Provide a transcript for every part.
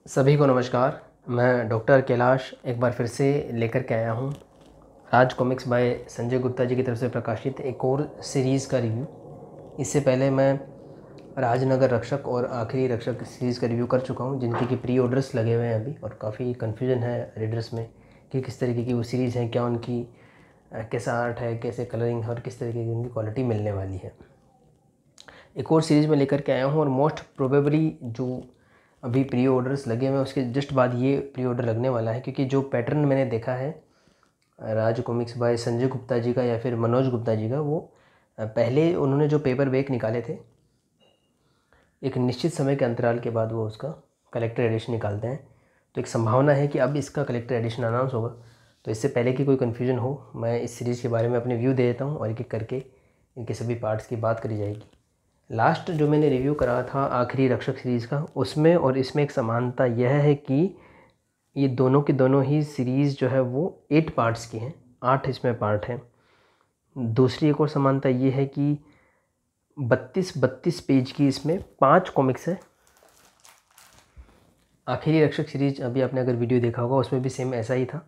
सभी को नमस्कार। मैं डॉक्टर कैलाश एक बार फिर से लेकर के आया हूँ राज कॉमिक्स बाय संजय गुप्ता जी की तरफ से प्रकाशित एक और सीरीज़ का रिव्यू। इससे पहले मैं राजनगर रक्षक और आखिरी रक्षक सीरीज़ का रिव्यू कर चुका हूँ, जिनके कि प्री ऑर्डर्स लगे हुए हैं अभी, और काफ़ी कन्फ्यूजन है रीडर्स में कि किस तरीके की वो सीरीज़ है, क्या उनकी कैसा आर्ट है, कैसे कलरिंग है और किस तरीके की उनकी क्वालिटी मिलने वाली है। एक और सीरीज़ में लेकर के आया हूँ और मोस्ट प्रोबेबली जो अभी प्री ऑर्डर्स लगे हुए हैं उसके जस्ट बाद ये प्री ऑर्डर लगने वाला है, क्योंकि जो पैटर्न मैंने देखा है राज कॉमिक्स बाय संजय गुप्ता जी का या फिर मनोज गुप्ता जी का, वो पहले उन्होंने जो पेपर बैक निकाले थे एक निश्चित समय के अंतराल के बाद वो उसका कलेक्टर एडिशन निकालते हैं। तो एक संभावना है कि अब इसका कलेक्टर एडिशन अनाउंस होगा। तो इससे पहले कि कोई कन्फ्यूजन हो, मैं इस सीरीज़ के बारे में अपने व्यू दे देता हूँ और एक एक करके इनके सभी पार्ट्स की बात करी जाएगी। लास्ट जो मैंने रिव्यू करा था आखिरी रक्षक सीरीज़ का, उसमें और इसमें एक समानता यह है कि ये दोनों की दोनों ही सीरीज़ जो है वो 8 पार्ट्स की हैं, 8 इसमें पार्ट हैं। दूसरी एक और समानता ये है कि 32 पेज की इसमें 5 कॉमिक्स है। आखिरी रक्षक सीरीज अभी आपने अगर वीडियो देखा होगा उसमें भी सेम ऐसा ही था,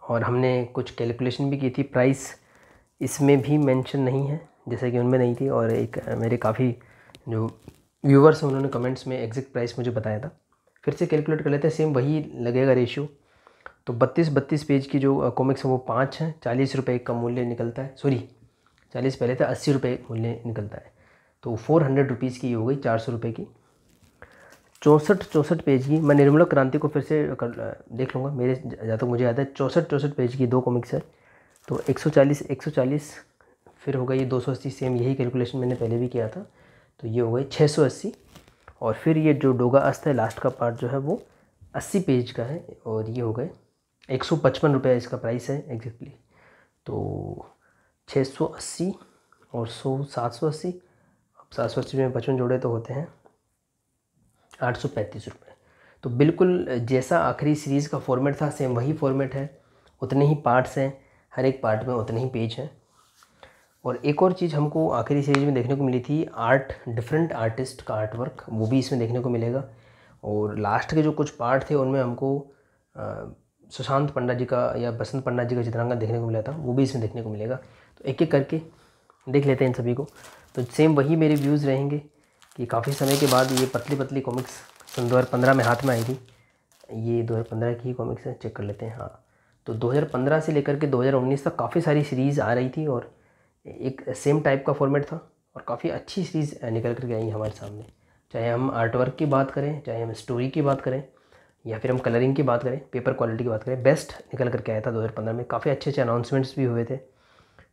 और हमने कुछ कैलकुलेशन भी की थी। प्राइस इसमें भी मेंशन नहीं है जैसा कि उनमें नहीं थी, और एक मेरे काफ़ी जो व्यूवर्स हैं उन्होंने कमेंट्स में एग्जैक्ट प्राइस मुझे बताया था। फिर से कैलकुलेट कर लेते हैं, सेम वही लगेगा रेशियो। तो 32 पेज की जो कॉमिक्स है वो 5 हैं, 40 रुपये का मूल्य निकलता है। सॉरी 40 पहले था, 80 रुपये मूल्य निकलता है। तो 400 रुपीज़ की हो गई, 400 रुपये की। 64 पेज की, मैं निर्मूलक क्रांति को फिर से देख लूँगा, मेरे जहाँ तक मुझे याद है 64 पेज की 2 कॉमिक्स है। तो 140 फिर हो गई ये 280, सेम यही कैलकुलेशन मैंने पहले भी किया था। तो ये हो गई 680। और फिर ये जो डोगा अस्त है लास्ट का पार्ट जो है वो 80 पेज का है, और ये हो गए 155 रुपये इसका प्राइस है एग्जैक्टली। तो 680 और 780, अब 780 में 55 जोड़े तो होते हैं 835 रुपये। तो बिल्कुल जैसा आखिरी सीरीज़ का फॉर्मेट था सेम वही फॉर्मेट है, उतने ही पार्ट्स हैं, हर एक पार्ट में उतने ही पेज हैं। और एक और चीज़ हमको आखिरी सीरीज़ में देखने को मिली थी, डिफरेंट आर्टिस्ट का आर्ट वर्क, वो भी इसमें देखने को मिलेगा। और लास्ट के जो कुछ पार्ट थे उनमें हमको सुशांत पंडा जी का या बसंत पंडा जी का चित्रांकन देखने को मिला था, वो भी इसमें देखने को मिलेगा। तो एक एक करके देख लेते हैं इन सभी को। तो सेम वही मेरे व्यूज़ रहेंगे कि काफ़ी समय के बाद ये पतली पतली कॉमिक्स सन 2015 में हाथ में आई थी। ये 2015 की ही कॉमिक्स है, चेक कर लेते हैं। हाँ, तो 2015 से लेकर के 2019 तक काफ़ी सारी सीरीज़ आ रही थी, और एक सेम टाइप का फॉर्मेट था, और काफ़ी अच्छी सीरीज़ निकल करके आई हमारे सामने। चाहे हम आर्ट वर्क की बात करें, चाहे हम स्टोरी की बात करें, या फिर हम कलरिंग की बात करें, पेपर क्वालिटी की बात करें, बेस्ट निकल करके आया था 2015 में। काफ़ी अच्छे अच्छे अनाउंसमेंट्स भी हुए थे,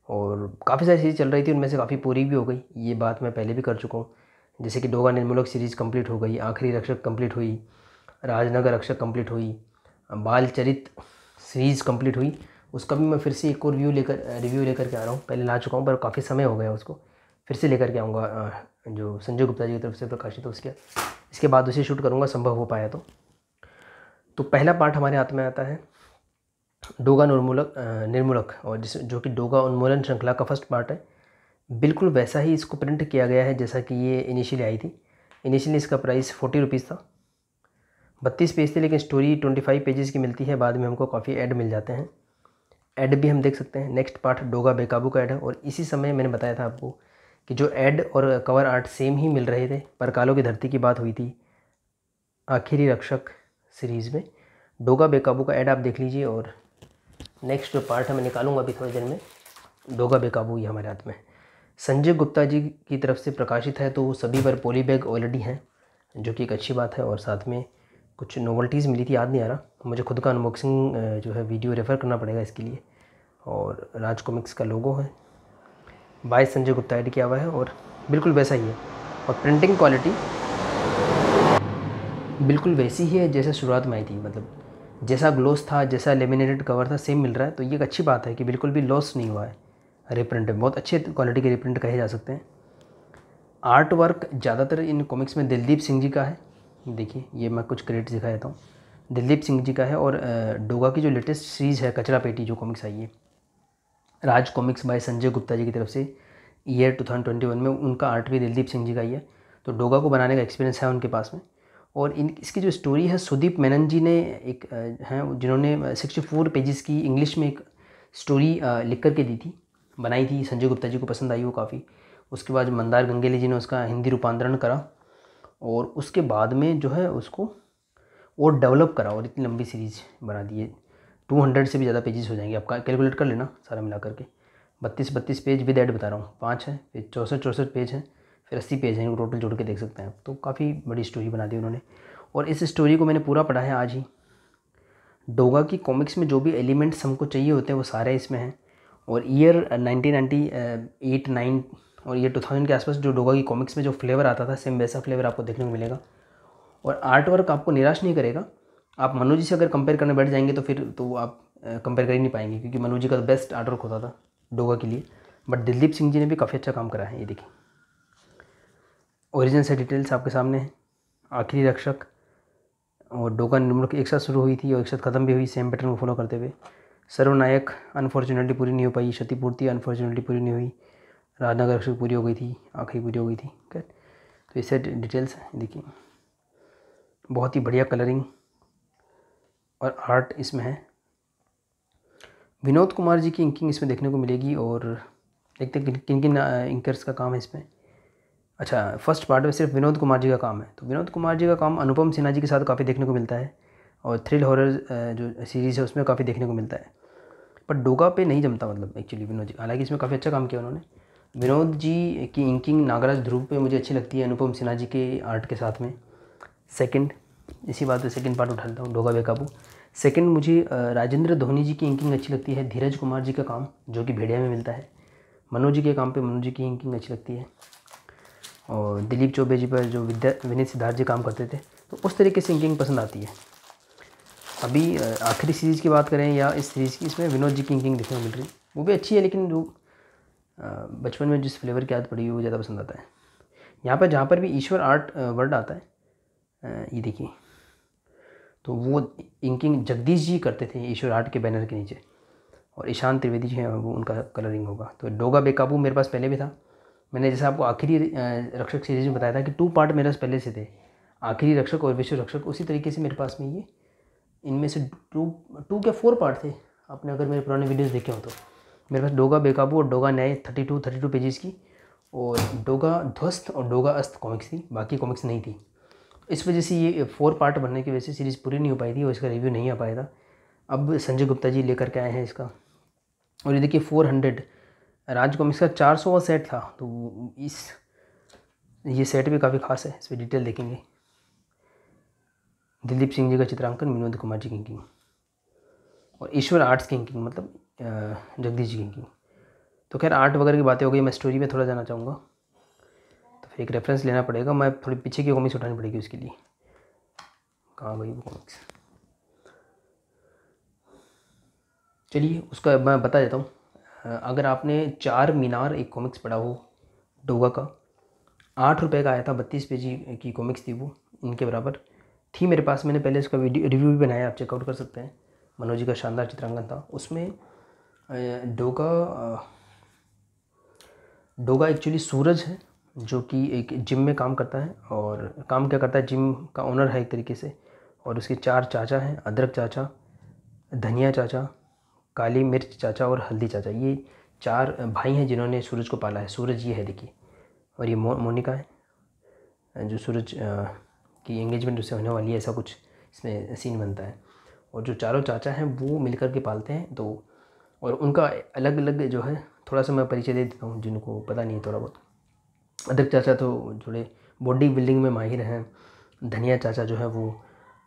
और काफ़ी सारी चीज़ें चल रही थी, उनमें से काफ़ी पूरी भी हो गई। ये बात मैं पहले भी कर चुका हूँ, जैसे कि डोगा निर्मूलक सीरीज़ कंप्लीट हो गई, आखिरी रक्षक कंप्लीट हुई, राजनगर रक्षक कंप्लीट हुई, बाल चरित सीरीज़ कंप्लीट हुई। उसका भी मैं फिर से एक और रिव्यू लेकर के आ रहा हूँ। पहले ला चुका हूँ पर काफ़ी समय हो गया उसको, फिर से लेकर के आऊँगा जो संजय गुप्ता जी की तरफ से प्रकाशित है उसके। इसके बाद उसे शूट करूँगा संभव हो पाया तो पहला पार्ट हमारे हाथ में आता है डोगा निर्मूलक, और जो कि डोगा उन्मूलन श्रृंखला का फर्स्ट पार्ट है। बिल्कुल वैसा ही इसको प्रिंट किया गया है जैसा कि ये इनिशियली आई थी। इनिशियली इसका प्राइस 40 रुपीज़ था, 32 पेज थे, लेकिन स्टोरी 25 पेजेस की मिलती है। बाद में हमको काफ़ी ऐड मिल जाते हैं, ऐड भी हम देख सकते हैं। नेक्स्ट पार्ट डोगा बेकाबू का ऐड है, और इसी समय मैंने बताया था आपको कि जो ऐड और कवर आर्ट सेम ही मिल रहे थे। परकालों की धरती की बात हुई थी आखिरी रक्षक सीरीज़ में। डोगा बेकाबू का ऐड आप देख लीजिए, और नेक्स्ट जो पार्ट है मैं निकालूंगा अभी थोड़ी देर में। डोगा बेकाबू ये हमारे हाथ में संजय गुप्ता जी की तरफ से प्रकाशित है, तो सभी पर पॉली बैग ऑलरेडी हैं, जो कि एक अच्छी बात है। और साथ में कुछ नोवेल्टीज़ मिली थी, याद नहीं आ रहा मुझे, खुद का अनबॉक्सिंग जो है वीडियो रेफ़र करना पड़ेगा इसके लिए। और राज कॉमिक्स का लोगो है, बाय संजय गुप्ता ऐड किया हुआ है, और बिल्कुल वैसा ही है। और प्रिंटिंग क्वालिटी बिल्कुल वैसी ही है जैसे शुरुआत में आई थी, मतलब जैसा ग्लोस था, जैसा लेमिनेटेड कवर था, सेम मिल रहा है। तो ये एक अच्छी बात है कि बिल्कुल भी लॉस नहीं हुआ है। रिप्रिंट बहुत अच्छे क्वालिटी के रिप्रिंट कहे जा सकते हैं। आर्ट वर्क ज़्यादातर इन कॉमिक्स में दिलदीप सिंह जी का है। देखिए ये मैं कुछ क्रेडिट दिखा देता हूँ, दिलदीप सिंह जी का है। और डोगा की जो लेटेस्ट सीरीज़ है कचरा पेटी, जो कॉमिक्स आई है राज कॉमिक्स बाय संजय गुप्ता जी की तरफ से ईयर 2021 में, उनका आर्ट भी दिलदीप सिंह जी का ही है। तो डोगा को बनाने का एक्सपीरियंस है उनके पास में। और इसकी जो स्टोरी है सुदीप मेनन जी ने एक हैं जिन्होंने 64 पेजेस की इंग्लिश में एक स्टोरी लिख करके दी थी, बनाई थी। संजय गुप्ता जी को पसंद आई वो काफ़ी। उसके बाद मंदार गंगेली जी ने उसका हिंदी रूपांतरण करा और उसके बाद में जो है उसको और डेवलप करा और इतनी लंबी सीरीज़ बना दी है। 200 से भी ज़्यादा पेजेस हो जाएंगे, आपका कैलकुलेट कर लेना सारा मिला करके। 32 पेज विद ऐड बता रहा हूँ, 5 है, फिर 64 पेज है, फिर 80 पेज हैं, टोटल जोड़ के देख सकते हैं आप। तो काफ़ी बड़ी स्टोरी बना दी उन्होंने और इस स्टोरी को मैंने पूरा पढ़ा है आज ही। डोगा की कॉमिक्स में जो भी एलिमेंट्स हमको चाहिए होते हैं वो सारे इसमें हैं। और ईयर 1998-9 और ईयर 2000 के आसपास जो डोगा की कॉमिक्स में जो फ्लेवर आता था सेम वैसा फ्लेवर आपको देखने को मिलेगा। और आर्ट वर्क आपको निराश नहीं करेगा। आप मनु जी से अगर कंपेयर करने बैठ जाएंगे तो फिर तो आप कंपेयर कर ही नहीं पाएंगे, क्योंकि मनु जी का बेस्ट आर्ट वर्क होता था डोगा के लिए। बट दिलदीप सिंह जी ने भी काफ़ी अच्छा काम करा है। ये देखिए ओरिजिन से डिटेल्स आपके सामने है। आखिरी रक्षक और डोगा निर्मूलक एक साथ शुरू हुई थी और एक साथ ख़त्म भी हुई, सेम पैटर्न को फॉलो करते हुए। सर्वनायक अनफॉर्चुनेटली पूरी नहीं हो पाई, क्षतिपूर्ति अनफॉर्चुनेटली पूरी नहीं हुई, राजनगर रक्षक पूरी हो गई थी, आखिरी पूरी हो गई थी। ठीक, तो इससे डिटेल्स देखिए, बहुत ही बढ़िया कलरिंग और आर्ट इसमें है। विनोद कुमार जी की इंकिंग इसमें देखने को मिलेगी और देखते हैं किन किन इंकर्स का काम है इसमें। अच्छा, फर्स्ट पार्ट में सिर्फ विनोद कुमार जी का काम है, तो विनोद कुमार जी का काम अनुपम सिन्हा जी के साथ काफ़ी देखने को मिलता है और थ्रिल हॉरर जो सीरीज़ है उसमें काफ़ी देखने को मिलता है। पर डोगा पे नहीं जमता मतलब एक्चुअली विनोद जी, हालांकि इसमें काफ़ी अच्छा काम किया उन्होंने। विनोद जी की इंकिंग नागराज ध्रुव पे मुझे अच्छी लगती है अनुपम सिन्हा जी के आर्ट के साथ में। सेकंड, इसी बात पे सेकंड पार्ट उठा लेता हूँ, डोगा बेकाबू। सेकंड, मुझे राजेंद्र धोनी जी की इंकिंग अच्छी लगती है। धीरज कुमार जी का काम जो कि भेड़िया में मिलता है। मनोज जी के काम पे मनोज जी की इंकिंग अच्छी लगती है और दिलीप चौबे जी पर जो विनीत सिद्धार्थ जी काम करते थे, तो उस तरीके से इंकिंग पसंद आती है। अभी आखिरी सीरीज़ की बात करें या इस सीरीज़ की, इसमें विनोद जी की इंकिंग देखने को मिल रही है, वो भी अच्छी है, लेकिन जो बचपन में जिस फ्लेवर की आदत पड़ी है वो ज़्यादा पसंद आता है। यहाँ पर जहाँ पर भी ईश्वर आर्ट वर्ड आता है, ये देखिए, तो वो इंकिंग जगदीश जी करते थे ईश्वर आर्ट के बैनर के नीचे, और ईशान त्रिवेदी जी हैं वो उनका कलरिंग होगा। तो डोगा बेकाबू मेरे पास पहले भी था। मैंने जैसे आपको आखिरी रक्षक सीरीज में बताया था कि 2 पार्ट मेरे पास पहले से थे, आखिरी रक्षक और विश्व रक्षक। उसी तरीके से मेरे पास में ये इनमें से 2 क्या 4 पार्ट थे। आपने अगर मेरे पुराने वीडियोस देखे हो तो मेरे पास डोगा बेकाबू और डोगा न्याय 32 पेजेस की, और डोगा ध्वस्त और डोगा अस्त कॉमिक्स थी, बाकी कॉमिक्स नहीं थी। इस वजह से ये 4 पार्ट बनने की वजह से सीरीज़ पूरी नहीं हो पाई थी और इसका रिव्यू नहीं आ पाया था। अब संजय गुप्ता जी लेकर के आए हैं इसका। और ये देखिए 400 राज कॉमिक्स का 400वां सेट था, तो ये सेट भी काफ़ी खास है। इस पर डिटेल देखेंगे। दिलीप सिंह जी का चित्रांकन, विनोद कुमार जी की इंकिंग और ईश्वर आर्ट्स की इंकिंग, मतलब जगदीश जी की इंकिंग। तो खैर आर्ट वगैरह की बातें हो गई, मैं स्टोरी में थोड़ा जाना चाहूँगा। तो फिर एक रेफरेंस लेना पड़ेगा, मैं थोड़ी पीछे की कॉमिक्स उठानी पड़ेगी उसके लिए। कहाँ गई वो कॉमिक्स, चलिए उसका मैं बता देता हूँ। अगर आपने 4 मीनार एक कॉमिक्स पढ़ा हो डोगा का, 8 रुपये का आया था, 32 पेज की कॉमिक्स थी वो, इनके बराबर थी मेरे पास। मैंने पहले इसका रिव्यू भी बनाया, आप चेकआउट कर सकते हैं। मनोज जी का शानदार चित्रांकन था उसमें। डोगा एक्चुअली सूरज है जो कि एक जिम में काम करता है, और काम क्या करता है, जिम का ओनर है एक तरीके से। और उसके 4 चाचा हैं, अदरक चाचा, धनिया चाचा, काली मिर्च चाचा और हल्दी चाचा। ये 4 भाई हैं जिन्होंने सूरज को पाला है। सूरज ये है देखिए, और ये मोनिका है जो सूरज की एंगेजमेंट उससे होने वाली है, ऐसा कुछ इसमें सीन बनता है। और जो चारों चाचा हैं वो मिलकर के पालते हैं। तो और उनका अलग अलग जो है, थोड़ा सा मैं परिचय दे देता हूँ जिनको पता नहीं है थोड़ा बहुत। अदरक चाचा तो थोड़े बॉडी बिल्डिंग में माहिर हैं। धनिया चाचा जो है वो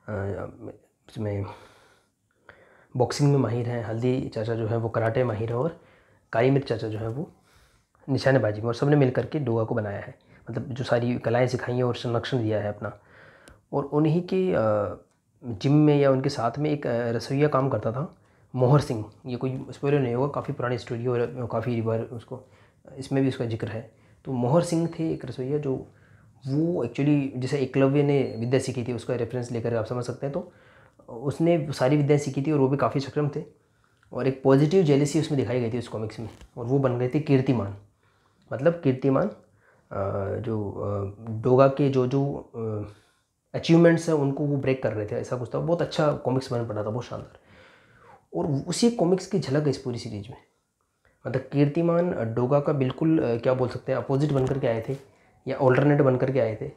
इसमें बॉक्सिंग में माहिर हैं। हल्दी चाचा जो है वो कराटे माहिर है। और काली मिर्च चाचा जो है वो निशानेबाजी में। और सबने मिल करके डोगा को बनाया है, मतलब जो सारी कलाएं सिखाई हैं और संरक्षण दिया है अपना। और उन्हीं के जिम में या उनके साथ में एक रसोइया काम करता था, मोहर सिंह। ये कोई स्पॉइलर नहीं होगा, काफ़ी पुरानी स्टोरी और काफ़ी बार उसको इसमें भी उसका जिक्र है। तो मोहर सिंह थे एक रसोइया, जो वो एक्चुअली जैसे एकलव्य ने विद्या सीखी थी उसका रेफरेंस लेकर आप समझ सकते हैं। तो उसने सारी विद्या सीखी थी और वो भी काफ़ी सक्षम थे। और एक पॉजिटिव जेलेसी उसमें दिखाई गई थी उस कॉमिक्स में, और वो बन गए थे कीर्तिमान। मतलब कीर्तिमान जो डोगा के जो अचीवमेंट्स हैं उनको वो ब्रेक कर रहे थे, ऐसा कुछ था। बहुत अच्छा कॉमिक्स मैंने पढ़ा था, बहुत शानदार। और उसी कॉमिक्स की झलक है इस पूरी सीरीज में। मतलब कीर्तिमान डोगा का बिल्कुल क्या बोल सकते हैं, अपोजिट बनकर के आए थे या ऑल्टरनेट बनकर के आए थे।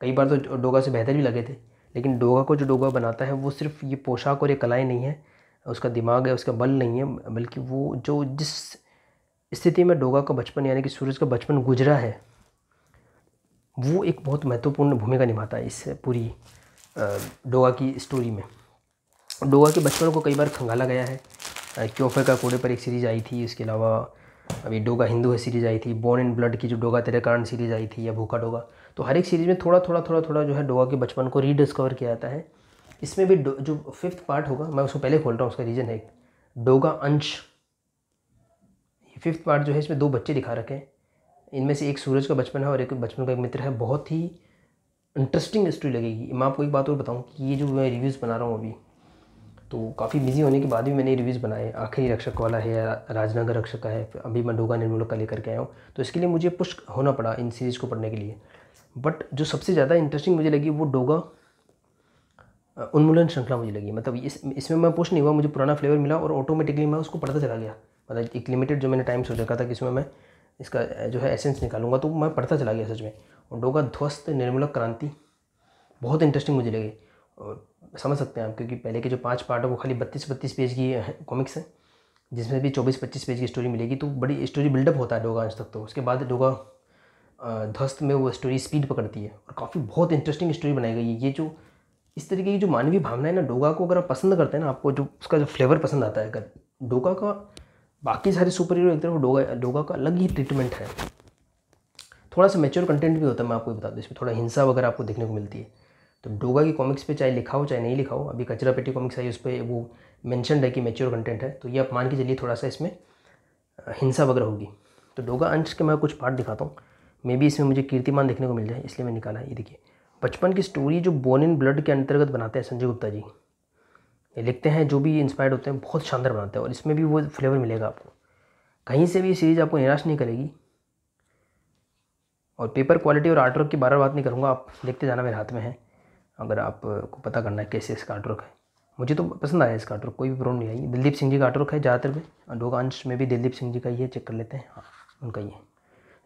कई बार तो डोगा से बेहतर भी लगे थे, लेकिन डोगा को जो डोगा बनाता है वो सिर्फ ये पोशाक और ये कलाएँ नहीं है, उसका दिमाग है, उसका बल नहीं है, बल्कि वो जो जिस स्थिति में डोगा का बचपन यानी कि सूरज का बचपन गुजरा है, वो एक बहुत महत्वपूर्ण भूमिका निभाता है इस पूरी डोगा की स्टोरी में। डोगा के बचपन को कई बार खंगाला गया है। क्योफे का कोडे पर एक सीरीज़ आई थी, इसके अलावा अभी डोगा हिंदू है सीरीज़ आई थी, बॉर्न इन ब्लड की जो डोगा तेरे कारण सीरीज़ आई थी, या भूखा डोगा। तो हर एक सीरीज़ में थोड़ा थोड़ा थोड़ा थोड़ा जो है डोगा के बचपन को रीडिस्कवर किया जाता है। इसमें भी जो 5th पार्ट होगा, मैं उसको पहले खोल रहा हूँ, उसका रीज़न है डोगा अंश। 5th पार्ट जो है इसमें 2 बच्चे दिखा रखे हैं, इनमें से एक सूरज का बचपन है और एक बचपन का एक मित्र है। बहुत ही इंटरेस्टिंग स्टोरी लगेगी। मैं आपको एक बात और बताऊँ कि ये जो मैं रिव्यूज़ बना रहा हूँ अभी, तो काफ़ी बिजी होने के बाद भी मैंने रिव्यूज़ बनाए। आखिरी रक्षक वाला है, राजनगर रक्षक का है, अभी मैं डोगा निर्मूलक का लेकर के आया हूँ। तो इसके लिए मुझे पुश होना पड़ा इन सीरीज़ को पढ़ने के लिए। बट जो सबसे ज़्यादा इंटरेस्टिंग मुझे लगी वो डोगा उन्मूलन श्रृंखला मुझे लगी। मतलब इसमें मैं पुश नहीं हुआ, मुझे पुराना फ्लेवर मिला और ऑटोमेटिकली मैं उसको पढ़ता चला गया। मतलब एक लिमिटेड जो मैंने टाइम सोच रखा था कि इसमें मैं इसका जो है एसेंस निकालूंगा, तो मैं पढ़ता चला गया सच में। और डोगा ध्वस्त निर्मूलक क्रांति बहुत इंटरेस्टिंग मुझे लगी। और समझ सकते हैं आप, क्योंकि पहले के जो 5 पार्ट है वो खाली 32-32 पेज की कॉमिक्स है, जिसमें भी 24-25 पेज की स्टोरी मिलेगी। तो बड़ी स्टोरी बिल्डअप होता है डोगा अंश तक। तो उसके बाद डोगा ध्वस्त में वो स्टोरी स्पीड पकड़ती है और काफ़ी बहुत इंटरेस्टिंग स्टोरी बनाई गई है। ये जो इस तरीके की जो मानवीय भावना है ना, डोगा को अगर आप पसंद करते हैं ना, आपको जो उसका जो फ्लेवर पसंद आता है, अगर डोगा का बाकी सारे सुपर हीरो एक तरफ, डोगा का अलग ही ट्रीटमेंट है। थोड़ा सा मैच्योर कंटेंट भी होता है, मैं आपको बता दूँ, इसमें थोड़ा हिंसा वगैरह आपको देखने को मिलती है। तो डोगा की कॉमिक्स पे चाहे लिखा हो चाहे नहीं लिखा हो, अभी कचरा पेटी कॉमिक्स आई उस पर वो मेंशनड है कि मैच्योर कंटेंट है, तो ये आप मान के चलिए थोड़ा सा इसमें हिंसा वगैरह होगी। तो डोगा अंश के मैं कुछ पार्ट दिखाता हूँ, मे बी इसमें मुझे कीर्तिमान देखने को मिल जाए, इसलिए मैं निकाला। ये देखिए, बचपन की स्टोरी जो बॉर्न इन ब्लड के अंतर्गत बनाते हैं संजय गुप्ता जी, ये लिखते हैं, जो भी इंस्पायर्ड होते हैं बहुत शानदार बनाते हैं। और इसमें भी वो फ्लेवर मिलेगा आपको, कहीं से भी सीरीज़ आपको निराश नहीं करेगी। और पेपर क्वालिटी और आर्टवर्क की बार बात नहीं करूँगा, आप देखते जाना, मेरे हाथ में है। अगर आपको पता करना है कैसे इसका आर्टवर्क है, मुझे तो पसंद आया इसका आर्टवर्क, कोई भी प्रॉब्लम नहीं आई। दिलदीप सिंह जी का आर्टवर्क है ज़्यादातर में, डोगा अंश में भी दिलदीप सिंह जी का ही है, चेक कर लेते हैं, हाँ उनका ही है।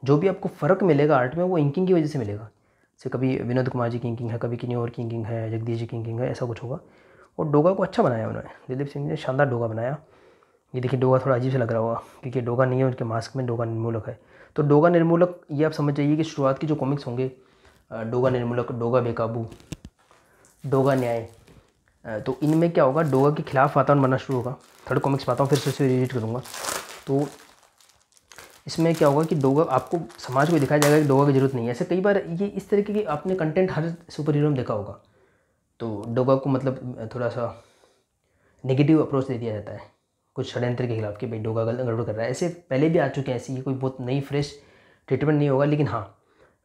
जो भी आपको फ़र्क मिलेगा आर्ट में वो इंकिंग की वजह से मिलेगा। जैसे कभी विनोद कुमार जी की इंकिंग है, कभी किन्हीं और की इंकिंग है, जगदीश जी की इंकिंग है, ऐसा कुछ होगा। और डोगा को अच्छा बनाया उन्होंने, दिलदीप सिंह ने शानदार डोगा बनाया। ये देखिए, डोगा थोड़ा अजीब से लग रहा होगा क्योंकि डोगा नहीं है, उनके मास्क में डोगा निर्मूलक है। तो डोगा निर्मूलक ये आप समझ जाइए कि शुरुआत की जो कॉमिक्स होंगे, डोगा निर्मूलक, डोगा बेकाबू, डोगा न्याय, तो इनमें क्या होगा, डोगा के खिलाफ वातावरण बनना शुरू होगा। थर्ड कॉमिक्स पाता हूँ, फिर से उसे रीड करूँगा। तो इसमें क्या होगा कि डोगा, आपको समाज को दिखाया जाएगा कि डोगा की ज़रूरत नहीं है। ऐसे कई बार ये इस तरीके की आपने कंटेंट हर सुपर हीरो में देखा होगा। तो डोगा को मतलब थोड़ा सा नेगेटिव अप्रोच दे दिया जाता है कुछ षड्यंत्र के खिलाफ कि भाई डोगा गड़बड़ कर रहा है। ऐसे पहले भी आ चुके हैं, ऐसी ये कोई बहुत नई फ्रेश ट्रीटमेंट नहीं होगा। लेकिन हाँ,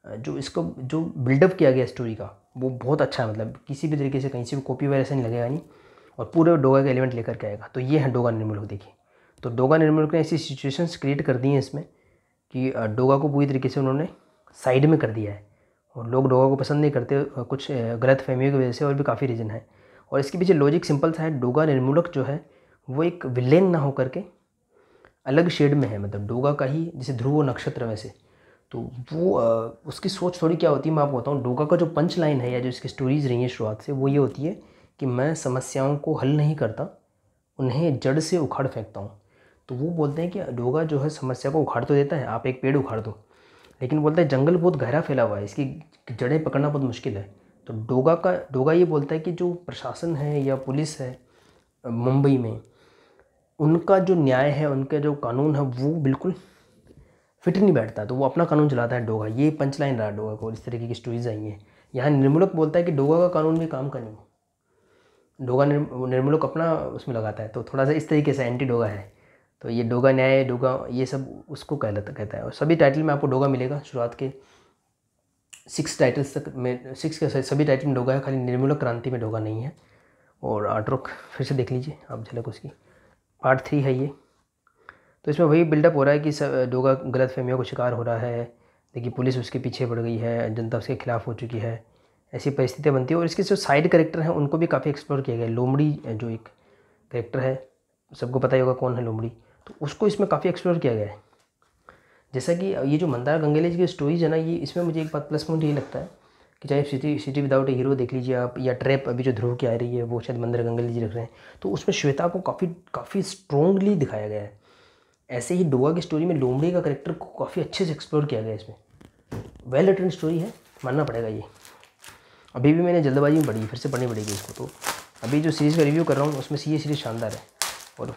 जो इसको जो बिल्डअप किया गया स्टोरी का वो बहुत अच्छा है। मतलब किसी भी तरीके से कहीं से भी कॉपी वगैरह से नहीं लगेगा नहीं, और पूरे डोगा का एलिमेंट लेकर के आएगा। तो ये है डोगा निर्मूलक। देखिए, तो डोगा निर्मूलक ने ऐसी सिचुएशंस क्रिएट कर दी हैं इसमें कि डोगा को पूरी तरीके से उन्होंने साइड में कर दिया है, और लोग डोगा को पसंद नहीं करते कुछ गलत फहमियों की वजह से, और भी काफ़ी रीज़न है। और इसके पीछे लॉजिक सिंपल सा है, डोगा निर्मूलक जो है वो एक विलेन ना हो करके अलग शेड में है, मतलब डोगा का ही, जैसे ध्रुव नक्षत्र में से। तो वो उसकी सोच थोड़ी क्या होती है मैं आपको बताऊँ। डोगा का जो पंच लाइन है या जो इसकी स्टोरीज़ रही है शुरुआत से, वो ये होती है कि मैं समस्याओं को हल नहीं करता, उन्हें जड़ से उखाड़ फेंकता हूँ। तो वो बोलते हैं कि डोगा जो है समस्या को उखाड़ तो देता है, आप एक पेड़ उखाड़ दो, लेकिन बोलता है जंगल बहुत गहरा फैला हुआ है, इसकी जड़ें पकड़ना बहुत मुश्किल है। तो डोगा ये बोलता है कि जो प्रशासन है या पुलिस है मुंबई में, उनका जो न्याय है, उनका जो कानून है, वो बिल्कुल फिट नहीं बैठता, तो वो अपना कानून चलाता है डोगा। ये पंच लाइन रहा डोगा को, इस तरीके की स्टोरीज आई हैं। यहाँ निर्मूलक बोलता है कि डोगा का कानून भी काम का नहीं, डोगा निर्मूलक अपना उसमें लगाता है। तो थोड़ा सा इस तरीके से एंटी डोगा है। तो ये डोगा न्याय, डोगा, ये सब उसको कहता है। और सभी टाइटल में आपको डोगा मिलेगा, शुरुआत के 6 टाइटल्स तक में, 6 के सभी टाइटल में डोगा है, खाली निर्मूलक क्रांति में डोगा नहीं है। और आर्टवर्क फिर से देख लीजिए आप झलक उसकी, पार्ट 3 है ये। तो इसमें वही बिल्डअप हो रहा है कि डोगा गलत फहमियों को शिकार हो रहा है। देखिए, पुलिस उसके पीछे पड़ गई है, जनता उसके खिलाफ हो चुकी है, ऐसी परिस्थितियाँ बनती है। और इसके जो साइड कैरेक्टर हैं उनको भी काफ़ी एक्सप्लोर किया गया है। लोमड़ी जो एक कैरेक्टर है, सबको पता ही होगा कौन है लोमड़ी, तो उसको इसमें काफ़ी एक्सप्लोर किया गया है। जैसा कि ये जो मंदार गंगेले जी की स्टोरीज है ना, ये इसमें मुझे एक बात प्लस पॉइंट ये लगता है कि चाहे सिटी विदाउट ए हीरो देख लीजिए आप, या ट्रैप अभी जो ध्रुव की आ रही है वो शायद मंदार गंगेले जी रख रहे हैं, तो उसमें श्वेता को काफ़ी स्ट्रॉन्गली दिखाया गया है। ऐसे ही डोगा की स्टोरी में लोमड़ी का करेक्टर को काफ़ी अच्छे से एक्सप्लोर किया गया है। इसमें वेल रिटन स्टोरी है, मानना पड़ेगा ये। अभी भी मैंने जल्दबाजी में पढ़ी, फिर से पढ़नी पड़ेगी इसको। तो अभी जो सीरीज़ का रिव्यू कर रहा हूँ उसमें ये सीरीज़ शानदार है, और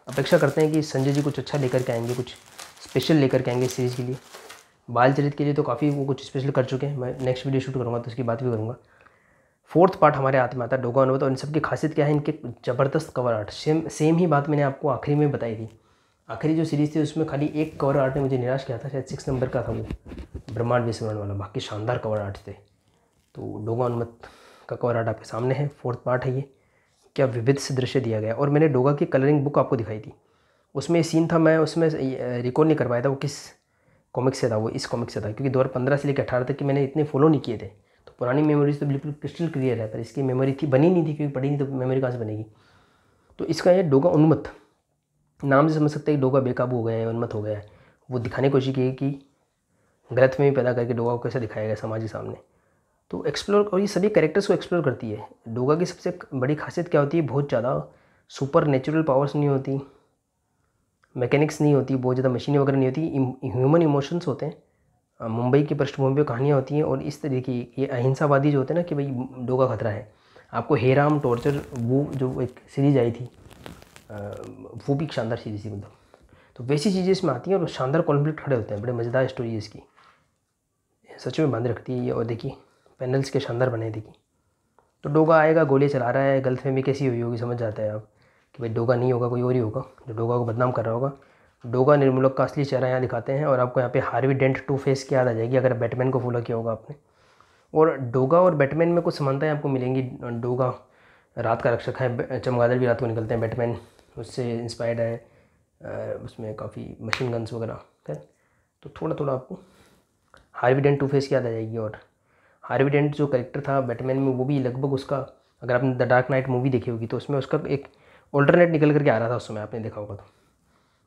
अपेक्षा करते हैं कि संजय जी कुछ अच्छा लेकर के आएंगे, कुछ स्पेशल लेकर के आएंगे इस सीरीज़ के लिए। बाल चरित के लिए तो काफ़ी वो कुछ स्पेशल कर चुके हैं, मैं नेक्स्ट वीडियो शूट करूँगा तो उसकी बात भी करूँगा। 4th पार्ट हमारे हाथ में आता है डोगा अनुवत, और इन सब की खासियत क्या है, इनके ज़बरदस्त कवर आर्ट। सेम ही बात मैंने आपको आखिरी में बताई थी। आखिरी जो सीरीज़ थी उसमें खाली एक कवर आर्ट ने मुझे निराश किया था, शायद 6 नंबर का था वो, ब्रह्मांड विस्मरण वाला। बाकी शानदार कवर आर्ट थे। तो डोगा अनुमत का कवर आर्ट आपके सामने है, 4th पार्ट है ये। क्या विविध से दृश्य दिया गया। और मैंने डोगा की कलरिंग बुक आपको दिखाई थी, उसमें सीन था, मैं उसमें रिकॉर्ड नहीं कर पाया था वो किस कॉमिक से था, वो इस कॉमिक से था, क्योंकि 2015 से लेकर 18 तक की मैंने इतने फॉलो नहीं किए थे। तो पुरानी मेमोरीज तो बिल्कुल क्रिस्टल क्लियर है, पर इसकी मेमोरी थी बनी नहीं थी, क्योंकि पढ़ी नहीं तो मेमोरी कहाँ से बनेगी। तो इसका ये डोगा उन्मत्त नाम से समझ सकते हैं कि डोगा बेकाबू हो गया है, उन्मत्त हो गया है। वो दिखाने की कोशिश की है कि गलतफहमी पैदा करके डोगा को कैसे दिखाया गया समाज के सामने। तो एक्सप्लोर, और ये सभी कैरेक्टर्स को एक्सप्लोर करती है। डोगा की सबसे बड़ी खासियत क्या होती है, बहुत ज़्यादा सुपर नेचुरल पावर्स नहीं होती, मैकेनिक्स नहीं होती, बहुत ज़्यादा मशीनें वगैरह नहीं होती, ह्यूमन इमोशंस होते हैं। मुंबई की पृष्ठभूमि पर कहानियाँ होती हैं, और इस तरीके की ये अहिंसावादी जो होते हैं ना कि भाई डोगा खतरा है। आपको हेराम टॉर्चर वो जो एक सीरीज़ आई थी, वो भी एक शानदार सीरीज़ थी मतलब। तो वैसी चीज़ें इसमें आती हैं, और शानदार कॉन्फ्लिक्ट खड़े होते हैं, बड़े मज़ेदार स्टोरी है इसकी, सच में बांध रखती है ये। और देखिए पैनल्स के शानदार बने, देखिए। तो डोगा आएगा, गोली चला रहा है, गलतफहमी कैसी हुई होगी समझ जाते हैं आप कि भाई डोगा नहीं होगा, कोई और ही होगा जो डोगा को बदनाम कर रहा होगा। डोगा निर्मूलक का असली चेहरा यहाँ दिखाते हैं, और आपको यहाँ पे हार्वी डेंट 2 फेस की याद आ जाएगी अगर बैटमैन को फॉलो किया होगा आपने। और डोगा और बैटमैन में कुछ समानताएं आपको मिलेंगी। डोगा रात का रक्षक है, चमगादड़ भी रात को निकलते हैं, बैटमैन उससे इंस्पायर्ड है, उसमें काफ़ी मशीन गन्स वगैरह है। तो थोड़ा थोड़ा आपको हार्वी डेंट 2 फेस की याद आ जाएगी। और हार्वी डेंट जो कैरेक्टर था बैटमैन में, वो भी लगभग उसका, अगर आपने द डार्क नाइट मूवी देखी होगी तो उसमें उसका एक ऑल्टरनेट निकल करके आ रहा था उस समय, आपने देखा होगा। तो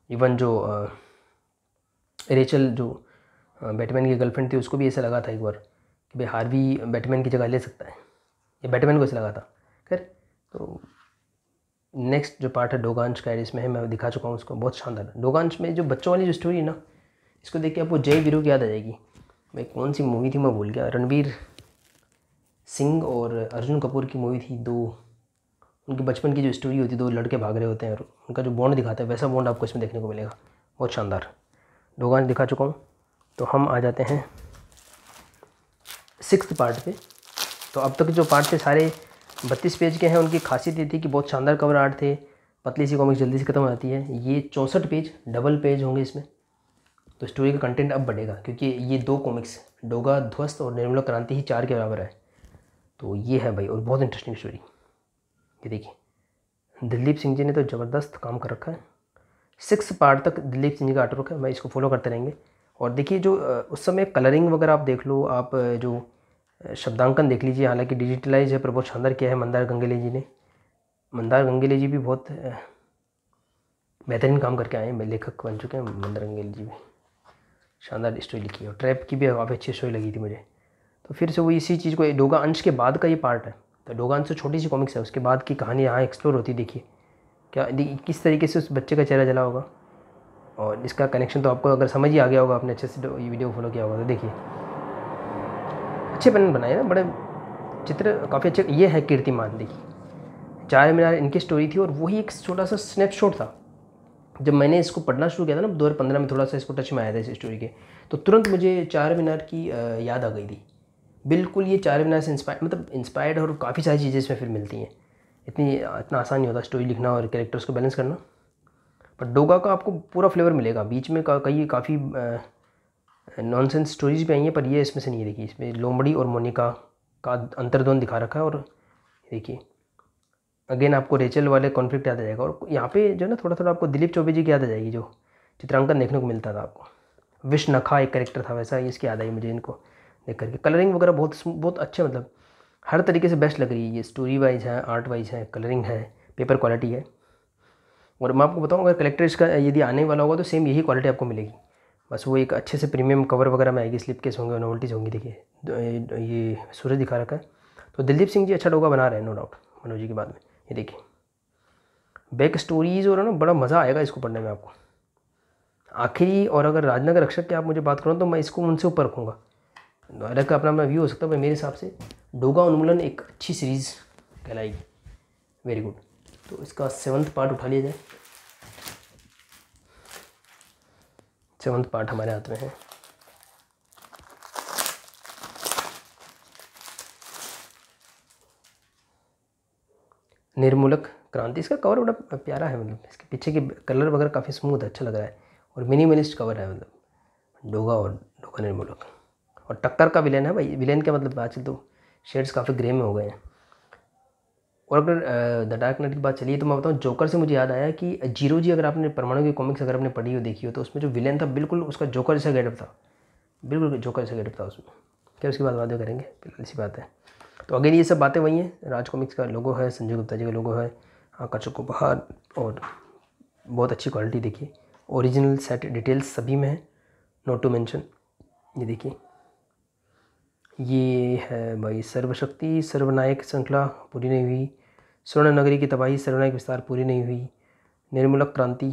इवन जो रेचल जो बैटमैन की गर्लफ्रेंड थी, उसको भी ऐसा लगा था एक बार कि भाई हार्वी बैटमैन की जगह ले सकता है, ये बैटमैन को ऐसा लगा था। खैर, तो नेक्स्ट जो पार्ट है डोगांश का, इसमें है, मैं दिखा चुका हूँ उसको, बहुत शानदार। डोगांश में जो बच्चों वाली जो स्टोरी है ना, इसको देख के आपको जय वीरू की याद आ जाएगी। भाई कौन सी मूवी थी मैं भूल गया, रणवीर सिंह और अर्जुन कपूर की मूवी थी, दो उनके बचपन की जो स्टोरी होती है, दो लड़के भाग रहे होते हैं और उनका जो बॉन्ड दिखाता है, वैसा बॉन्ड आपको इसमें देखने को मिलेगा, बहुत शानदार। डोगांश दिखा चुका हूँ। तो हम आ जाते हैं 6th पार्ट पे। तो अब तक जो पार्ट थे सारे 32 पेज के हैं। उनकी खासियत ये थी कि बहुत शानदार कवर आर्ट थे, पतली सी कॉमिक्स जल्दी से ख़त्म हो जाती है। ये 64 पेज डबल पेज होंगे इसमें। तो स्टोरी का कंटेंट अब बढ़ेगा, क्योंकि ये 2 कॉमिक्स डोगा ध्वस्त और निर्मूलक क्रांति ही 4 के बराबर है। तो ये है भाई, और बहुत इंटरेस्टिंग स्टोरी। ये देखिए दिलीप सिंह जी ने तो ज़बरदस्त काम कर रखा है। 6 पार्ट तक दिलीप सिंह जी का आर्टवर्क है, मैं इसको फॉलो करते रहेंगे। और देखिए जो उस समय कलरिंग वगैरह आप देख लो, आप जो शब्दांकन देख लीजिए, हालांकि डिजिटलाइज है पर बहुत शानदार किया है मंदार गंगेले जी ने। मंदार गंगेले जी भी बहुत बेहतरीन काम करके आए हैं, लेखक बन चुके हैं मंदार गंगेले जी भी। शानदार स्टोरी लिखी है, और ट्रैप की भी काफ़ी अच्छी स्टोरी लगी थी मुझे। तो फिर से वो इसी चीज़ को, डोगा अंश के बाद का ये पार्ट है। तो डोगा अंश तो छोटी सी कॉमिक्स है, उसके बाद की कहानी यहाँ एक्सप्लोर होती है। देखिए क्या किस तरीके से उस बच्चे का चेहरा जला होगा, और इसका कनेक्शन तो आपको अगर समझ ही आ गया होगा, आपने अच्छे से ये वीडियो फॉलो किया होगा। तो देखिए अच्छे पैनल बनाए ना, बड़े चित्र काफ़ी अच्छे। ये है कीर्तिमान, देखिए 4 मीनार इनकी स्टोरी थी, और वही एक छोटा सा स्नैपशॉट था। जब मैंने इसको पढ़ना शुरू किया था ना 2015 में, थोड़ा सा इसको टच में आया था इस स्टोरी के, तो तुरंत मुझे 4 मीनार की याद आ गई थी। बिल्कुल ये 4 मीनार से इंस्पायर्ड और काफ़ी सारी चीज़ें इसमें फिर मिलती हैं। इतना आसान नहीं होता स्टोरी लिखना और कैरेक्टर्स को बैलेंस करना, पर डोगा का आपको पूरा फ्लेवर मिलेगा। बीच में कई काफ़ी नॉनसेंस स्टोरीज भी आई हैं, पर ये इसमें से नहीं है। देखिए इसमें लोमड़ी और मोनिका का अंतर्द्वंद दिखा रखा है, और देखिए अगेन आपको रेचल वाले कॉन्फ्लिक्ट याद आ जाएगा। और यहाँ पे जो है ना थोड़ा थोड़ा आपको दिलीप चौबे जी की याद आ जाएगी, जो चित्रांकन देखने को मिलता था आपको। विश नखा एक कैरेक्टर था, वैसा ही इसकी याद आई मुझे इनको देख करके। कलरिंग वगैरह बहुत अच्छे, मतलब हर तरीके से बेस्ट लग रही है ये, स्टोरी वाइज है, आर्ट वाइज है, कलरिंग है, पेपर क्वालिटी है। और मैं आपको बताऊँ, अगर कलेक्टर इसका यदि आने वाला होगा तो सेम यही क्वालिटी आपको मिलेगी, बस वो एक अच्छे से प्रीमियम कवर वगैरह में आएगी, स्लिप केस होंगे, नोवेल्टीज़ होंगी। देखिए ये सूरज दिखा रखा है, तो दिलदीप सिंह जी अच्छा डोगा बना रहे हैं, नो डाउट, मनोज जी के बाद में। ये देखिए बैक स्टोरीज और ना बड़ा मज़ा आएगा इसको पढ़ने में आपको। आखिरी और अगर राजनगर रक्षक की आप मुझे बात करो तो मैं इसको उनसे ऊपर रखूँगा। अलग का अपना अपना व्यू हो सकता है, पर मेरे हिसाब से डोगा उन्मूलन एक अच्छी सीरीज़ कहलाएगी। Very good. तो इसका 7वां पार्ट उठा लिया जाए। 7वां पार्ट हमारे हाथ में है। निर्मूलक क्रांति। इसका कवर बड़ा प्यारा है, मतलब इसके पीछे के कलर वगैरह काफ़ी स्मूथ, अच्छा लग रहा है और मिनिमलिस्ट कवर है, मतलब डोगा और डोगा निर्मूलक। और टक्कर का विलेन है भाई, विलेन का मतलब आजकल तो शेड्स काफ़ी ग्रे में हो गए हैं। और अगर द डार्क नाइट की बात चलिए तो मैं बताऊँ, जोकर से मुझे याद आया कि जीरो जी, अगर आपने परमाणु की कॉमिक्स अगर आपने पढ़ी हो देखी हो तो उसमें जो विलेन था बिल्कुल उसका जोकर जैसा गेटअप था, बिल्कुल जोकर जैसा गेटअप था उसमें। क्या उसकी बात करेंगे, बिल्कुल इसी बात है। तो अगेन ये सब बातें वही हैं, राज कॉमिक्स का लोगो है, संजय गुप्ता जी का लोगो है, आकाश उपहार, और बहुत अच्छी क्वालिटी। देखिए ओरिजिनल सेट डिटेल्स सभी में है, नोट टू मेंशन। ये देखिए ये है भाई सर्वशक्ति सर्वनायक श्रृंखला पूरी नहीं हुई, स्वर्ण नगरी की तबाही सर्वनायक विस्तार पूरी नहीं हुई, निर्मूलक क्रांति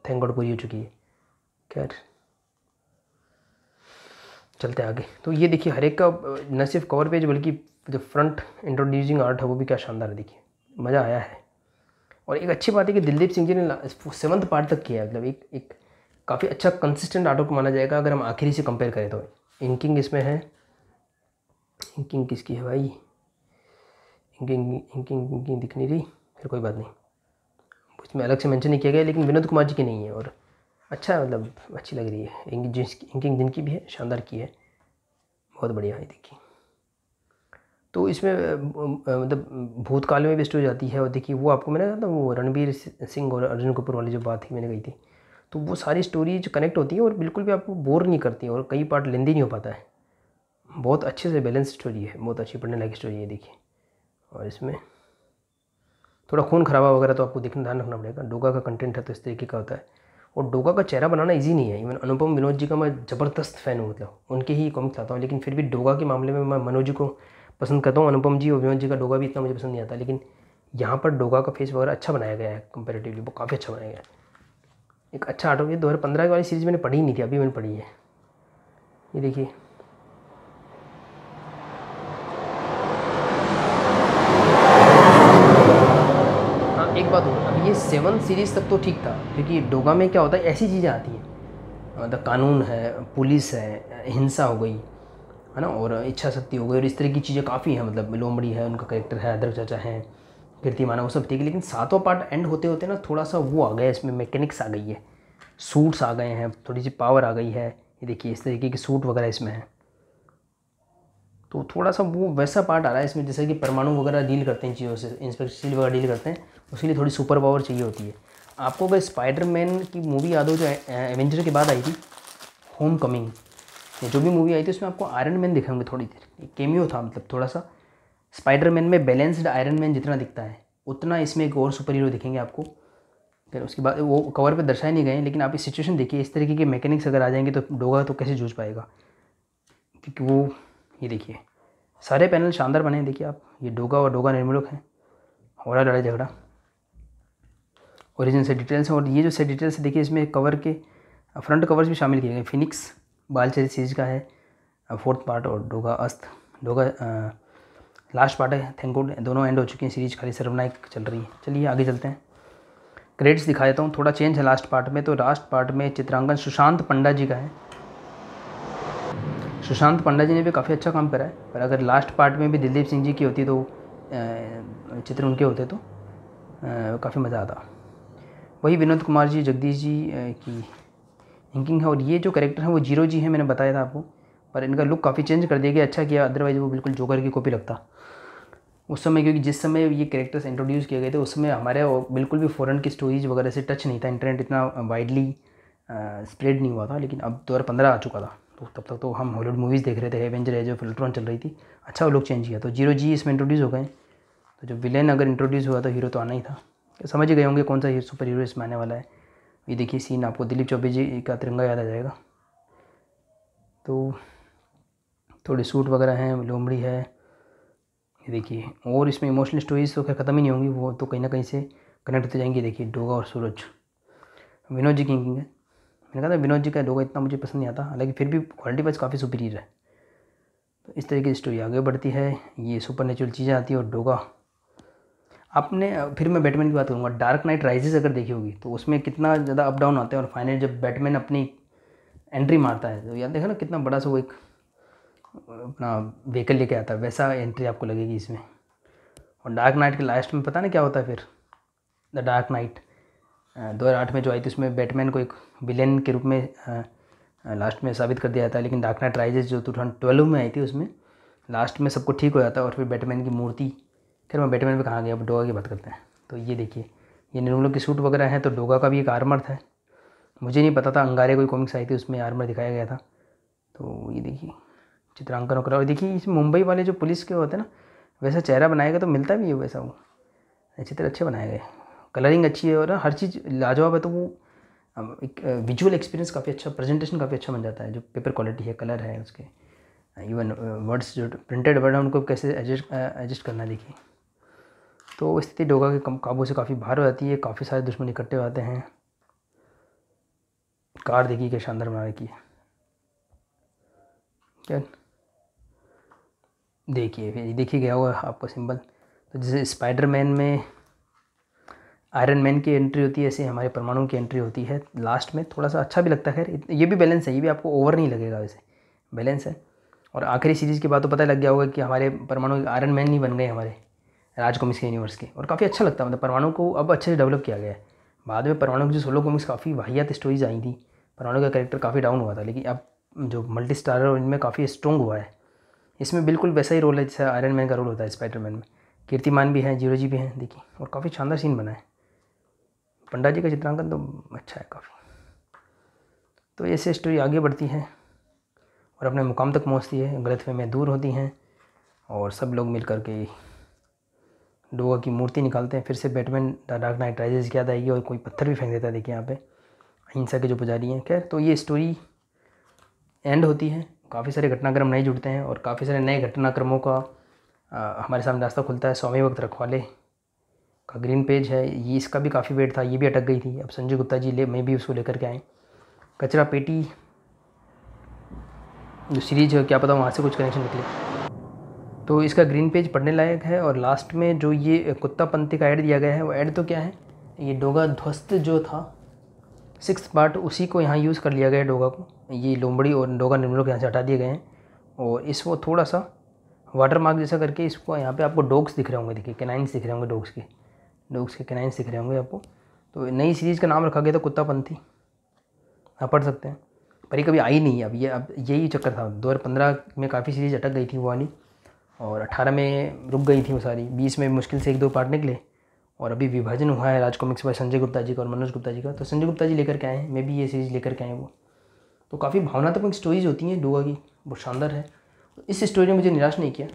थैंक गॉड पूरी हो चुकी है। खैर चलते आगे। तो ये देखिए हर एक का न सिर्फ कवर पेज बल्कि जो फ्रंट इंट्रोड्यूसिंग आर्ट है वो भी क्या शानदार है, देखिए मज़ा आया है। और एक अच्छी बात है कि दिलदीप सिंह जी ने 7वां पार्ट तक किया है, मतलब एक काफ़ी अच्छा कंसिस्टेंट आर्ट को माना जाएगा अगर हम आखिरी से कंपेयर करें तो। इंकिंग इसमें है, इंकिंग किसकी है भाई, इंकिंग दिख नहीं रही, फिर कोई बात नहीं, उसमें अलग से मेंशन नहीं किया गया, लेकिन विनोद कुमार जी की नहीं है और अच्छा मतलब अच्छी लग रही है। इंकिंग जिनकी भी है शानदार की है, बहुत बढ़िया है। देखिए तो इसमें मतलब भूतकाल में भी स्टोरी जाती है, और देखिए वो आपको मैंने कहा था वो रणबीर सिंह और अर्जुन कपूर वाली जो बात थी मैंने कही थी, तो वो सारी स्टोरी जो कनेक्ट होती है और बिल्कुल भी आपको बोर नहीं करती और कई पार्ट लेंदी नहीं हो पाता है, बहुत अच्छे से बैलेंस स्टोरी है, बहुत अच्छी पढ़ने लायक स्टोरी है। देखिए और इसमें थोड़ा खून खराबा वगैरह तो आपको देखना ध्यान रखना पड़ेगा, डोगा का कंटेंट है तो इस तरीके का होता है। और डोगा का चेहरा बनाना इजी नहीं है, इवन अनुपम विनोद जी का मैं ज़बरदस्त फ़ैन हूँ, मतलब उनके ही कॉमिक्स लाता हूँ, लेकिन फिर भी डोगा के मामले में मैं मनोज जी को पसंद करता हूँ। अनुपम जी और विनोद जी का डोगा भी इतना मुझे पसंद नहीं आता, लेकिन यहाँ पर डोगा का फेस वगैरह अच्छा बनाया गया है कंपेरेटिवली, वो काफ़ी अच्छा बनाया गया है। एक अच्छा आर्ट हो गया। 2015 वाली सीरीज़ मैंने पढ़ी नहीं थी, अभी मैंने पढ़ी है। ये देखिए एक बात और, अब ये 7 सीरीज़ तक तो ठीक था, क्योंकि डोगा में क्या होता है ऐसी चीज़ें आती हैं, मतलब कानून है, पुलिस है, हिंसा हो गई है ना, और इच्छा शक्ति हो गई, और इस तरह की चीज़ें काफ़ी हैं। मतलब लोमड़ी है, उनका कैरेक्टर है, अदरक चाचा है, कीर्तिमाना, वो सब ठीक है। लेकिन 7वां पार्ट एंड होते होते ना थोड़ा सा वो आ गया, इसमें मैकेनिक्स आ गई है, सूट्स आ गए हैं, थोड़ी सी पावर आ गई है। ये देखिए इस तरीके के सूट वगैरह इसमें है, तो थोड़ा सा वो वैसा पार्ट आ रहा है इसमें, जैसे कि परमाणु वगैरह डील करते हैं चीज़ों से, इंस्पेक्टर सील वगैरह डील करते हैं, उसके लिए थोड़ी सुपर पावर चाहिए होती है। आपको अगर स्पाइडरमैन की मूवी याद हो जो एवेंजर के बाद आई थी, होम कमिंग, जो भी मूवी आई थी उसमें आपको आयरन मैन दिखेंगे थोड़ी देर, एक केमियो था, मतलब थोड़ा सा स्पाइडरमैन में बैलेंस्ड आयरन मैन जितना दिखता है उतना इसमें एक और सुपर हीरो दिखेंगे आपको। फिर उसके बाद वो कवर पे दर्शाए नहीं गए, लेकिन आप इस सिचुएशन देखिए, इस तरीके के मैकेनिक्स अगर आ जाएंगे तो डोगा तो कैसे जूझ पाएगा, क्योंकि वो ये देखिए सारे पैनल शानदार बने हैं। देखिए आप, ये डोगा और डोगा निर्मूलक हैं, हो रहा लड़ाई झगड़ा, ओरिजिन से डिटेल्स हैं। और ये जो से डिटेल्स देखिए इसमें कवर के फ्रंट कवर्स भी शामिल किए गए। फिनिक्स बालचरी सीरीज का है 4th पार्ट, और डोगा अस्त, डोगा लास्ट पार्ट है, थैंक गॉड दोनों एंड हो चुके हैं सीरीज, खाली सर्वनायक चल रही है। चलिए आगे चलते हैं, क्रेडिट्स दिखा देता हूँ, थोड़ा चेंज है लास्ट पार्ट में। तो लास्ट पार्ट में चित्रांकन सुशांत पंडा जी का है, सुशांत पंडा जी ने भी काफ़ी अच्छा काम करा है, पर अगर लास्ट पार्ट में भी दिलदीप सिंह जी की होती तो चित्र उनके होते तो काफ़ी मज़ा आता। वही विनोद कुमार जी, जगदीश जी की इंकिंग है, और ये जो कैरेक्टर है वो जीरो जी है, मैंने बताया था आपको, पर इनका लुक काफ़ी चेंज कर दिया गया, अच्छा किया, अदरवाइज़ वो बिल्कुल जोकर की कॉपी लगता उस समय, क्योंकि जिस समय ये कैरेक्टर्स इंट्रोड्यूस किए गए थे उस समय हमारे बिल्कुल भी फ़ॉरेन की स्टोरीज वगैरह से टच नहीं था, इंटरनेट इतना वाइडली स्प्रेड नहीं हुआ था, लेकिन अब 2015 आ चुका था, तो तब तक तो हम हॉलीवुड मूवीज़ देख रहे थे, एवेंजर एज ऑफ अल्ट्रॉन चल रही थी, अच्छा वो लोग चेंज किया। तो 0G इसमें इंट्रोड्यूस हो गए। तो जो विलेन अगर इंट्रोड्यूस हुआ तो हीरो तो आना ही था। तो समझ ही गए होंगे कौन सा सुपर हीरो इसमें आने वाला है। ये देखिए सीन, आपको दिलीप चौबे जी का तिरंगा याद आ जाएगा। तो थोड़े सूट वगैरह हैं, लोमड़ी है, ये देखिए। और इसमें इमोशनल स्टोरीज तो खैर ख़त्म ही नहीं होंगी, वो तो कहीं ना कहीं से कनेक्ट होते जाएंगे। देखिए डोगा और सूरज, विनोद जी की किंग है। मैंने कहा था विनोद जी का डोगा इतना मुझे पसंद नहीं आता, हालांकि फिर भी क्वालिटी वाइज काफ़ी सुपीरियर है। तो इस तरीके की स्टोरी आगे बढ़ती है, ये सुपर नेचुरल चीज़ें आती है। और डोगा आपने, फिर मैं बैटमैन की बात करूँगा, डार्क नाइट राइजेस अगर देखी होगी तो उसमें कितना ज़्यादा अप डाउन आते हैं, और फाइनली जब बैटमैन अपनी एंट्री मारता है तो यार देखा ना कितना बड़ा सा वो एक अपना व्हीकल लेके आता है, वैसा एंट्री आपको लगेगी इसमें। और डार्क नाइट के लास्ट में पता नहीं क्या होता है फिर, द डार्क नाइट 2008 में जो आई थी, उसमें बैटमैन को एक विलेन के रूप में लास्ट में साबित कर दिया जाता है। लेकिन डार्क नाइट राइजेस जो 2012 में आई थी, उसमें लास्ट में सबको ठीक हो जाता है और फिर बैटमैन की मूर्ति। खैर मैं बैटमैन पे कहाँ गया, अब डोगा की बात करते हैं। तो ये देखिए, ये निर्मलों की सूट वगैरह हैं। तो डोगा का भी एक आर्मर था, मुझे नहीं पता था, अंगारे कोई कॉमिक्स आई थी उसमें आर्मर दिखाया गया था। तो ये देखिए चित्रांकन वगैरह। और देखिए इस मुंबई वाले जो पुलिस के होते हैं ना, वैसा चेहरा बनाएगा तो मिलता भी है वैसा, वो चित्र अच्छे बनाए गए, कलरिंग अच्छी है और हर चीज़ लाजवाब है। तो वो एक विजुअल एक्सपीरियंस काफ़ी अच्छा, प्रेजेंटेशन काफ़ी अच्छा बन जाता है। जो पेपर क्वालिटी है, कलर है उसके, इवन वर्ड्स जो प्रिंटेड वर्ड है उनको कैसे एडजस्ट करना है देखिए। तो स्थिति डोगा के काबू से काफ़ी बाहर हो जाती है, काफ़ी सारे दुश्मन इकट्ठे हो जाते हैं। कार देखिए क्या शानदार बना रखी है, क्या देखिए। फिर देखिए गया हुआ आपका सिंबल। तो जैसे स्पाइडरमैन में आयरन मैन की एंट्री होती है, ऐसे हमारे परमाणु की एंट्री होती है लास्ट में। थोड़ा सा अच्छा भी लगता है, खैर ये भी बैलेंस है, ये भी आपको ओवर नहीं लगेगा, वैसे बैलेंस है। और आखिरी सीरीज़ के बाद तो पता लग गया होगा कि हमारे परमाणु आयरन मैन नहीं बन गए हमारे राज कॉमिक्स के यूनिवर्स के। और काफ़ी अच्छा लगता है, मतलब परमाणु को अब अच्छे से डेवलप किया गया है। बाद में परमाणु की जो सोलो कॉमिक्स काफ़ी वाहियात स्टोरीज आई थी, परमाणु का कैरेक्टर काफ़ी डाउन हुआ था, लेकिन अब जो मल्टी स्टारर और इनमें काफ़ी स्ट्रॉन्ग हुआ है। इसमें बिल्कुल वैसा ही रोल है जैसा आयरन मैन का रोल होता है स्पाइडरमैन में। कीर्तिमान भी है, 0G भी हैं देखिए, और काफ़ी शानदार सीन बना है। पंडा जी का चित्रांकन तो अच्छा है काफ़ी। तो ऐसे स्टोरी आगे बढ़ती है और अपने मुकाम तक पहुंचती है, गलतफहमियां दूर होती हैं और सब लोग मिल कर के डोगा की मूर्ति निकालते हैं। फिर से बैटमैन डार्क नाइट राइजेस की याद आएगी और कोई पत्थर भी फेंक देता है, देखिए यहाँ पे अहिंसा के जो पुजारी हैं। खैर तो ये स्टोरी एंड होती है, काफ़ी सारे घटनाक्रम नए जुड़ते हैं और काफ़ी सारे नए घटनाक्रमों का हमारे सामने रास्ता खुलता है। स्वामी भक्त रखवाले का ग्रीन पेज है, ये इसका भी काफ़ी वेट था, ये भी अटक गई थी। अब संजय गुप्ता जी मैं भी उसको लेकर के आए। कचरा पेटी जो सीरीज है, क्या पता वहाँ से कुछ कनेक्शन निकले। तो इसका ग्रीन पेज पढ़ने लायक है। और लास्ट में जो ये कुत्ता पंथी का ऐड दिया गया है, वो ऐड तो क्या है, ये डोगा ध्वस्त जो था 6th पार्ट, उसी को यहाँ यूज़ कर लिया गया है डोगा को। ये लोमड़ी और डोगा निर्मलों के यहाँ से हटा दिए गए हैं और इसको थोड़ा सा वाटर मार्क जैसा करके इसको यहाँ पे आपको डॉग्स दिख रहे होंगे, देखिए कैनाइन्स दिख रहे होंगे, डॉग्स के कैनाइन्स दिख रहे होंगे आपको। तो नई सीरीज़ का नाम रखा गया था कुत्ता पंथी, आप पढ़ सकते हैं। पर ये कभी आई नहीं, अब यही चक्कर था। 2015 में काफ़ी सीरीज़ अटक गई थी वो वाली, और 18 में रुक गई थी वो सारी, 20 में मुश्किल से 1-2 पार्ट निकले। और अभी विभाजन हुआ है राज कॉमिक्स बाय संजय गुप्ता जी का और मनोज गुप्ता जी का। तो संजय गुप्ता जी लेकर के आए हैं, मैं भी ये सीरीज़ लेकर के आए वो। तो काफ़ी भावनात्मक स्टोरीज होती हैं डोगा की, बहुत शानदार है। इस स्टोरी ने मुझे निराश नहीं किया।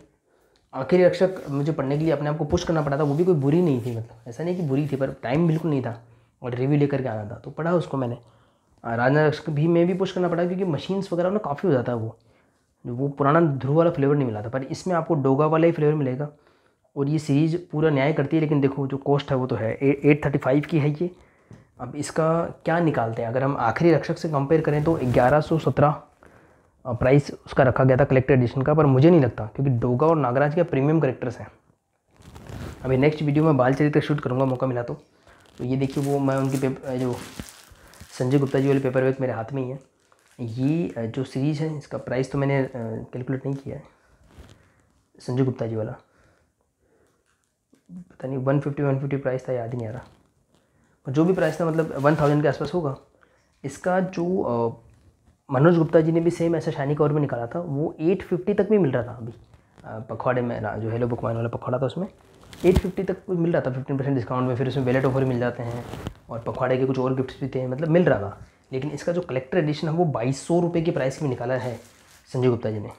आखिरी रक्षक मुझे पढ़ने के लिए अपने आप को पुश करना पड़ा था, वो भी कोई बुरी नहीं थी, मतलब ऐसा नहीं कि बुरी थी, पर टाइम बिल्कुल नहीं था और रिव्यू लेकर के आना था, तो पढ़ा उसको मैंने। राजा रक्षक भी मैं भी पुश करना पड़ा क्योंकि मशीन्स वगैरह ना काफ़ी हो जाता है, वो पुराना ध्रुव वाला फ्लेवर नहीं मिला था, पर इसमें आपको डोगा वाला ही फ्लेवर मिलेगा। और ये सीरीज़ पूरा न्याय करती है, लेकिन देखो जो कॉस्ट है वो तो है 835 की है ये। अब इसका क्या निकालते हैं, अगर हम आखिरी रक्षक से कंपेयर करें तो 1117 प्राइस उसका रखा गया था कलेक्टर एडिशन का, पर मुझे नहीं लगता, क्योंकि डोगा और नागराज के प्रीमियम करेक्टर्स हैं। अभी नेक्स्ट वीडियो में बाल चरित्र शूट करूँगा मौका मिला तो ये देखिए, वो मैं उनकी जो संजय गुप्ता जी वाले पेपर वेक मेरे हाथ में ही है। ये जो सीरीज़ है इसका प्राइस तो मैंने कैलकुलेट नहीं किया है, संजय गुप्ता जी वाला पता नहीं 150 प्राइस था, याद ही नहीं आ रहा, और जो भी प्राइस था मतलब 1000 के आसपास होगा। इसका जो मनोज गुप्ता जी ने भी सेम ऐसा शाइनी कवर में निकाला था, वो 850 तक भी मिल रहा था अभी पखवाड़े में, जो हेलो बुकवाइन वाला पखवाड़ा था उसमें 850 तक मिल रहा था 15% डिस्काउंट में। फिर उसमें वैलेट ऑफर मिल जाते हैं और पखवाड़े के कुछ और गिफ्ट्स भी थे, मतलब मिल रहा था। लेकिन इसका जो कलेक्टर एडिशन है वो 2200 रुपये की प्राइस में निकाला है संजय गुप्ता जी ने।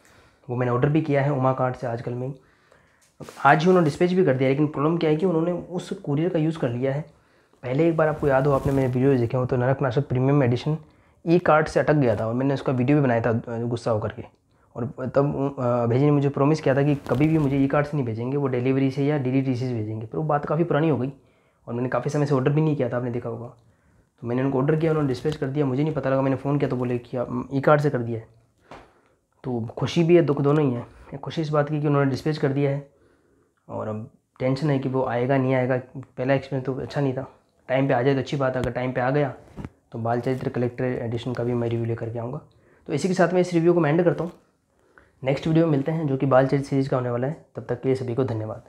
वो मैंने ऑर्डर भी किया है उमा कार्ट से आजकल में। आज ही उन्होंने डिस्पैच भी कर दिया, लेकिन प्रॉब्लम क्या है कि उन्होंने उस कुरियर का यूज़ कर लिया है। पहले एक बार आपको याद हो, आपने मेरे वीडियो देखे हो तो नरकनाशक प्रीमियम एडिशन ई कार्ट से अटक गया था और मैंने उसका वीडियो भी बनाया था गुस्सा होकर के। और तब भेजी ने मुझे प्रॉमिस किया था कि कभी भी मुझे ई कार्ट से नहीं भेजेंगे, वो डिलीवरी से या DDTC से भेजेंगे। पर वो बात काफ़ी पुरानी हो गई और मैंने काफ़ी समय से ऑर्डर भी नहीं किया था, आपने देखा होगा। तो मैंने उनको ऑर्डर किया, उन्होंने डिस्पैच कर दिया, मुझे नहीं पता लगा। मैंने फ़ोन किया तो बोले कि आप ई कार्ट से कर दिया है। तो खुशी भी है, दुख दोनों ही है। खुशी इस बात की कि उन्होंने डिस्पैच कर दिया है, और अब टेंशन है कि वो आएगा नहीं आएगा। पहला एक्सपीरियंस तो अच्छा नहीं था। टाइम पे आ जाए तो अच्छी बात है, अगर टाइम पे आ गया तो बाल चरित्र कलेक्टर एडिशन का भी मैं रिव्यू लेकर के आऊँगा। तो इसी के साथ मैं इस रिव्यू को एंड करता हूँ। नेक्स्ट वीडियो में मिलते हैं जो कि बाल चरित्र सीरीज़ का होने वाला है। तब तक के लिए सभी को धन्यवाद।